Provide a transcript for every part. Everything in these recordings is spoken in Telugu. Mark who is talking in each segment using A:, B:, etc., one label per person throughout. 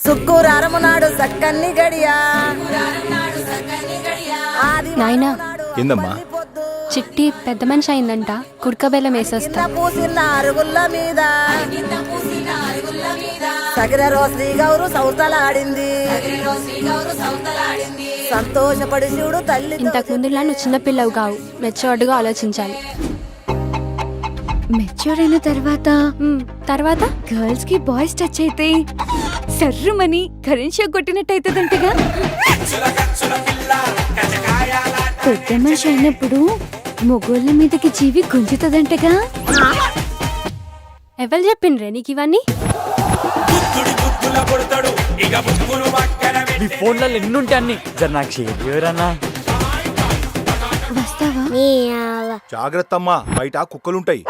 A: శుక్రవారము నాడు సక్కన్ని గడియా
B: నాయనా
C: ఏందమ్మా?
B: చిట్టి పెద్ద మనిషి అయిందంట. కుడకబెల్లం వేసేస్తా.
A: పూసిన అరుగుల్ల మీద సగిర శ్రీ గౌరు సౌతలాడింది. సంతోషపడి శివుడు తల్లి.
B: ఇంతకు ముందులా నువ్వు చిన్నపిల్లవు కావు, మెచ్యూర్డ్గా ఆలోచించాలి.
D: మెచ్యూర్ అయిన తర్వాత గర్ల్స్ కి బాయ్స్ టచ్ అయితే సర్రుమని కరెంట్ షాక్ కొట్టినట్టయితుందంటగా. పెద్ద మనిషి అయినప్పుడు మొగోళ్ళ మీదకి జీవి గుంజుతుందంటగా.
B: ఎవరు చెప్పిండ్రే నీకు ఇవన్నీ?
E: నీ ఫోన్లలో ఎన్నుంటే అన్ని జర నాకు చేయరన్నా.
D: వస్తావా?
C: జాగ్రత్త అమ్మా, బయట కుక్కలుంటాయి.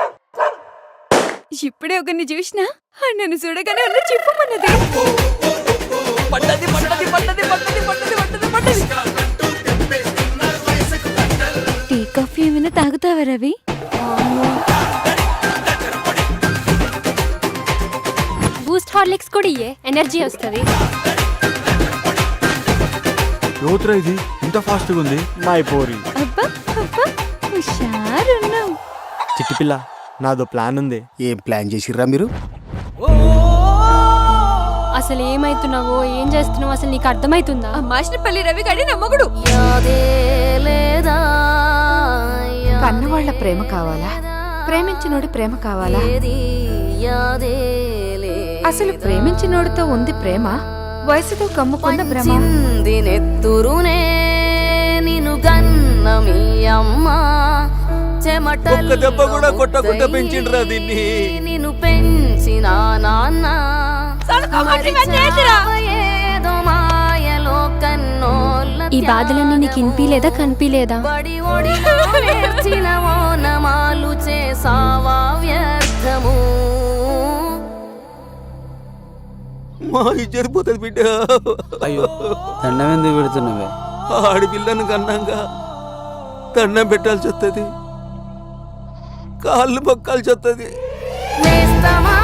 D: ఇప్పుడే ఒకరిని చూసినా నన్ను చూడగానే అన్న చెప్పమన్నది. టీ కాఫీ ఏమైనా తాగుతావా రవి?
B: బూస్ట్ హార్లిక్స్ కూడా ఇయ్యే, ఎనర్జీ వస్తుంది.
C: యోత్రా ఇది ఇంత ఫాస్ట్ గా ఉంది.
E: మై పోరి
D: అబ్బా అబ్బా హుషారున్నావు.
E: చిట్టి పిల్ల, నాదో ప్లాన్ ఉంది.
F: ఏం ప్లాన్ చేసిర్రా మీరు?
B: అసలు ఏమైతున్నావో ఏం చేస్తున్నావో అసలు నీకు అర్థమైతుందా?
D: మాషినపల్లి రవి గడి నమ్మగుడు.
G: కన్నవాళ్ల ప్రేమ కావాలా, ప్రేమించినోడి ప్రేమ కావాలా? అసలు ప్రేమించినోడితో ఉంది ప్రేమ, వయసుతో కమ్ముకున్న భ్రమ.
A: నెత్తురునే నిన్ను గన్న మీ అమ్మ చెమటలు
E: ఒక్క దెబ్బ కూడా కొట్టకుండా పెంచిండ్రా దీన్ని.
A: నిన్ను పెంచిన నాన్న ఏదో మాయలో కన్నోళ్ళ
B: ఈ బాధలన్నీ నీకు ఇనిపిలేదా కనిపిలేదా?
A: బడి ఒడిలో నేర్చిన ఓనమాలు చేసావా వ్యర్థము.
E: మా జరిపోతుంది బిడ్డ. అయ్యో, దండం ఎందుకు పెడుతున్నావే? ఆడిపిల్లను కన్నాగా దండం పెట్టాల్సి వస్తుంది, కాళ్ళు మొక్కాల్సి వస్తుంది.
A: నేస్తమా